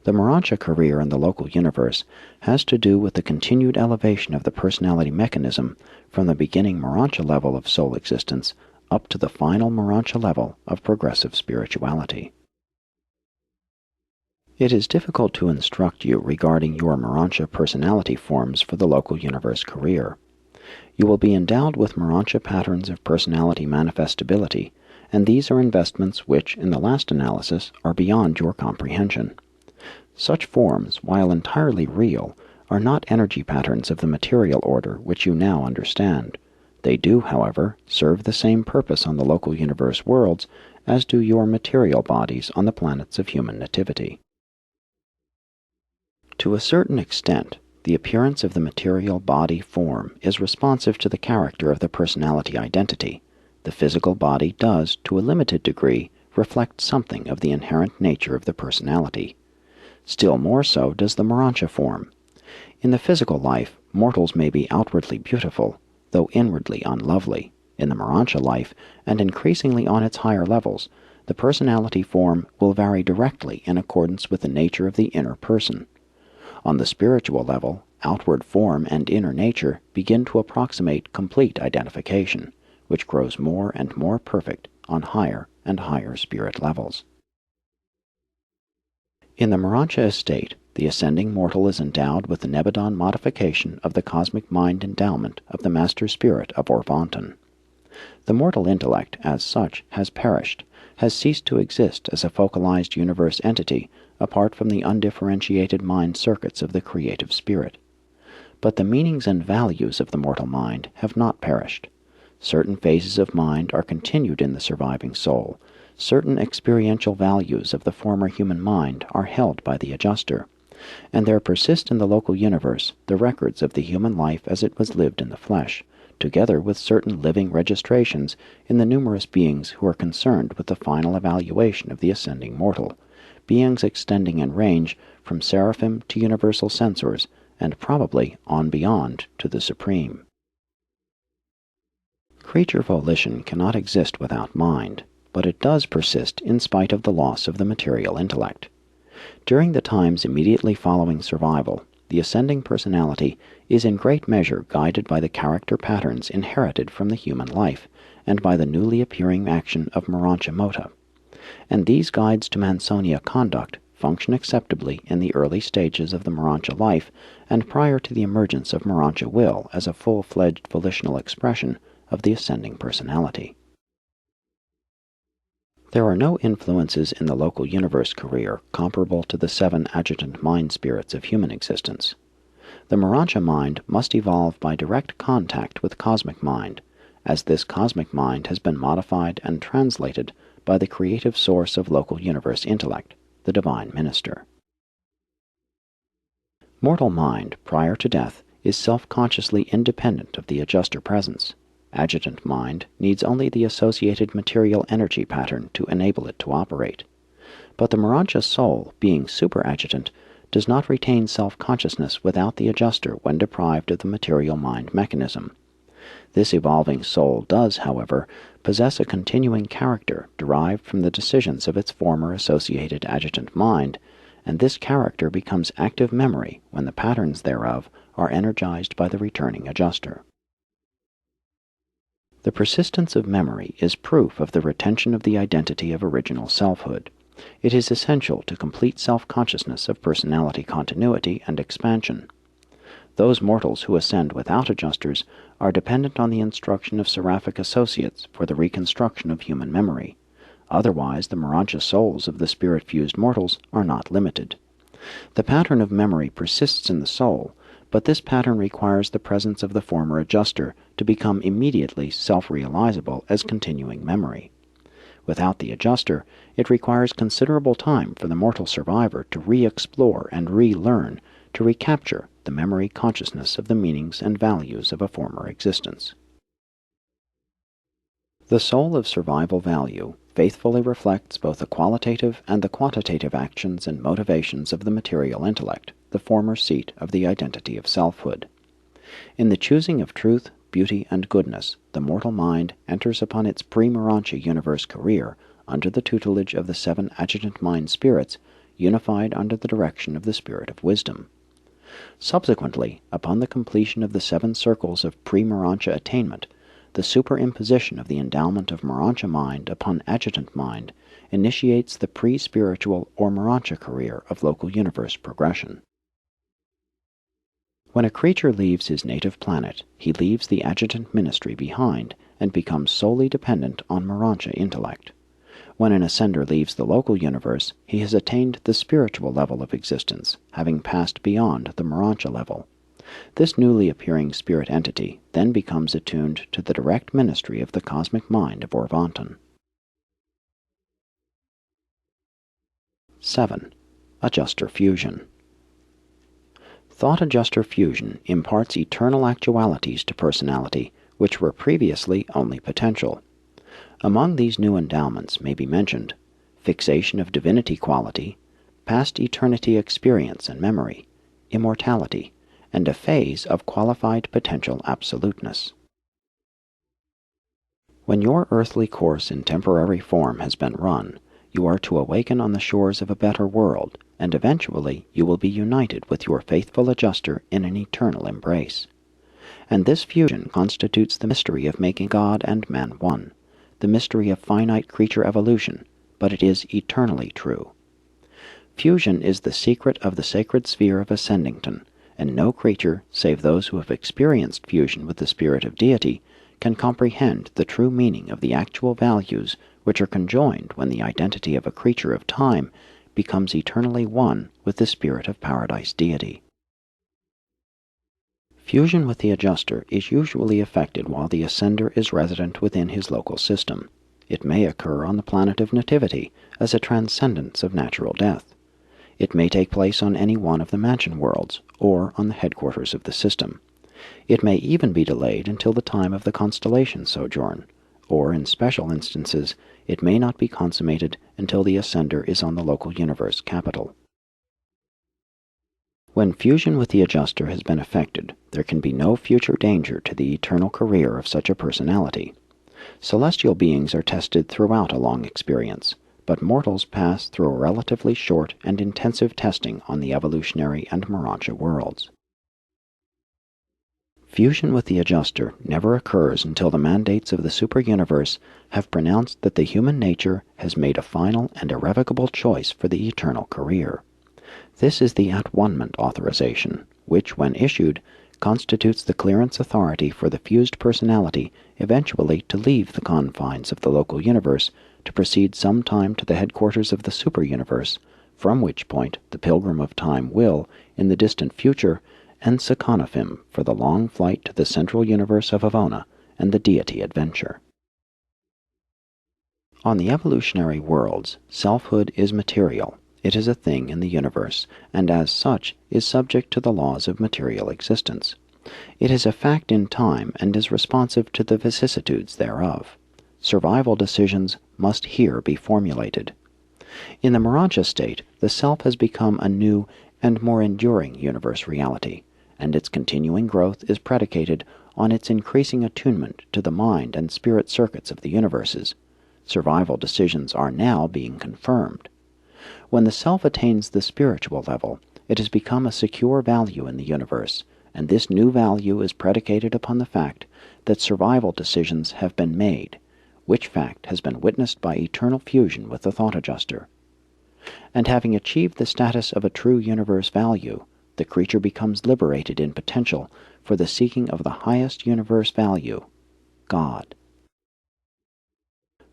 The Morontia career in the local universe has to do with the continued elevation of the personality mechanism from the beginning Morontia level of soul existence up to the final Morontia level of progressive spirituality. It is difficult to instruct you regarding your Morontia personality forms for the local universe career. You will be endowed with Morontia patterns of personality manifestability, and these are investments which, in the last analysis, are beyond your comprehension. Such forms, while entirely real, are not energy patterns of the material order which you now understand. They do, however, serve the same purpose on the local universe worlds as do your material bodies on the planets of human nativity. To a certain extent, the appearance of the material body form is responsive to the character of the personality identity. The physical body does, to a limited degree, reflect something of the inherent nature of the personality. Still more so does the Morontia form. In the physical life, mortals may be outwardly beautiful, though inwardly unlovely. In the Morontia life, and increasingly on its higher levels, the personality form will vary directly in accordance with the nature of the inner person. On the spiritual level, outward form and inner nature begin to approximate complete identification, which grows more and more perfect on higher and higher spirit levels. In the Morontia estate, the ascending mortal is endowed with the Nebadon modification of the cosmic mind endowment of the Master Spirit of Orvonton. The mortal intellect, as such, has perished, has ceased to exist as a focalized universe entity apart from the undifferentiated mind circuits of the creative spirit. But the meanings and values of the mortal mind have not perished. Certain phases of mind are continued in the surviving soul. Certain experiential values of the former human mind are held by the adjuster, and there persist in the local universe the records of the human life as it was lived in the flesh, together with certain living registrations in the numerous beings who are concerned with the final evaluation of the ascending mortal, beings extending in range from seraphim to universal censors, and probably on beyond to the Supreme. Creature volition cannot exist without mind, but it does persist in spite of the loss of the material intellect. During the times immediately following survival, the ascending personality is in great measure guided by the character patterns inherited from the human life, and by the newly appearing action of Morontia Mota. And these guides to Mansonia conduct function acceptably in the early stages of the Morontia life, and prior to the emergence of Morontia will as a full-fledged volitional expression of the ascending personality. There are no influences in the local universe career comparable to the 7 adjutant mind spirits of human existence. The Morontia mind must evolve by direct contact with cosmic mind, as this cosmic mind has been modified and translated by the creative source of local universe intellect, the divine minister. Mortal mind, prior to death, is self-consciously independent of the adjuster presence. Adjutant mind needs only the associated material energy pattern to enable it to operate. But the Morontia soul, being superadjutant, does not retain self-consciousness without the adjuster when deprived of the material mind mechanism. This evolving soul does, however, possess a continuing character derived from the decisions of its former associated adjutant mind, and this character becomes active memory when the patterns thereof are energized by the returning adjuster. The persistence of memory is proof of the retention of the identity of original selfhood. It is essential to complete self-consciousness of personality continuity and expansion. Those mortals who ascend without adjusters are dependent on the instruction of seraphic associates for the reconstruction of human memory. Otherwise, the Morontia souls of the spirit-fused mortals are not limited. The pattern of memory persists in the soul, but this pattern requires the presence of the former adjuster to become immediately self-realizable as continuing memory. Without the adjuster, it requires considerable time for the mortal survivor to re-explore and relearn, to recapture the memory consciousness of the meanings and values of a former existence. The soul of survival value faithfully reflects both the qualitative and the quantitative actions and motivations of the material intellect, the former seat of the identity of selfhood. In the choosing of truth, beauty, and goodness, the mortal mind enters upon its pre-Morontia universe career under the tutelage of the 7 adjutant mind spirits, unified under the direction of the Spirit of Wisdom. Subsequently, upon the completion of the 7 circles of pre-Morontia attainment, the superimposition of the endowment of Morontia mind upon adjutant mind initiates the pre-spiritual or Morontia career of local universe progression. When a creature leaves his native planet, he leaves the adjutant ministry behind and becomes solely dependent on Morontia intellect. When an ascender leaves the local universe, he has attained the spiritual level of existence, having passed beyond the Morontia level. This newly appearing spirit entity then becomes attuned to the direct ministry of the cosmic mind of Orvonton. 7. Adjuster Fusion. Thought Adjuster Fusion imparts eternal actualities to personality which were previously only potential. Among these new endowments may be mentioned fixation of divinity quality, past eternity experience and memory, immortality, and a phase of qualified potential absoluteness. When your earthly course in temporary form has been run, you are to awaken on the shores of a better world, and eventually you will be united with your faithful adjuster in an eternal embrace. And this fusion constitutes the mystery of making God and man one, the mystery of finite creature evolution, but it is eternally true. Fusion is the secret of the sacred sphere of Ascendington, and no creature, save those who have experienced fusion with the spirit of deity, can comprehend the true meaning of the actual values which are conjoined when the identity of a creature of time becomes eternally one with the spirit of paradise deity. Fusion with the adjuster is usually effected while the ascender is resident within his local system. It may occur on the planet of nativity as a transcendence of natural death. It may take place on any one of the mansion worlds, or on the headquarters of the system. It may even be delayed until the time of the constellation sojourn, or in special instances, it may not be consummated until the ascender is on the local universe capital. When fusion with the adjuster has been effected, there can be no future danger to the eternal career of such a personality. Celestial beings are tested throughout a long experience, but mortals pass through a relatively short and intensive testing on the evolutionary and Morontia worlds. Fusion with the adjuster never occurs until the mandates of the super-universe have pronounced that the human nature has made a final and irrevocable choice for the eternal career. This is the at-one-ment authorization, which, when issued, constitutes the clearance authority for the fused personality eventually to leave the confines of the local universe to proceed sometime to the headquarters of the super-universe, from which point the pilgrim of time will, in the distant future, ensaconifim for the long flight to the central universe of Avona and the deity adventure. On the evolutionary worlds, selfhood is material. It is a thing in the universe, and as such is subject to the laws of material existence. It is a fact in time and is responsive to the vicissitudes thereof. Survival decisions must here be formulated. In the Morontia state, the self has become a new and more enduring universe reality, and its continuing growth is predicated on its increasing attunement to the mind and spirit circuits of the universes. Survival decisions are now being confirmed. When the self attains the spiritual level, it has become a secure value in the universe, and this new value is predicated upon the fact that survival decisions have been made, which fact has been witnessed by eternal fusion with the thought adjuster. And having achieved the status of a true universe value, the creature becomes liberated in potential for the seeking of the highest universe value, God.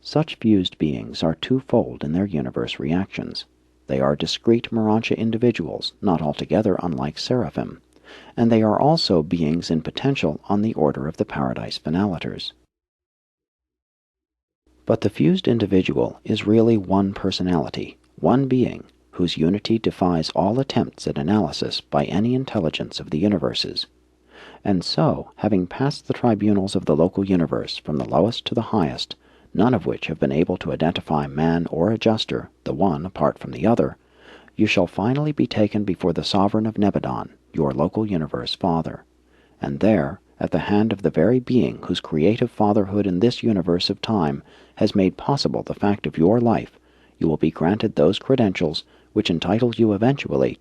Such fused beings are twofold in their universe reactions. They are discrete Morontia individuals, not altogether unlike seraphim, and they are also beings in potential on the order of the paradise finalators. But the fused individual is really one personality, one being, whose unity defies all attempts at analysis by any intelligence of the universes. And so, having passed the tribunals of the local universe from the lowest to the highest, none of which have been able to identify man or adjuster, the one apart from the other, you shall finally be taken before the sovereign of Nebadon, your local universe father. And there, at the hand of the very being whose creative fatherhood in this universe of time has made possible the fact of your life, you will be granted those credentials which entitles you eventually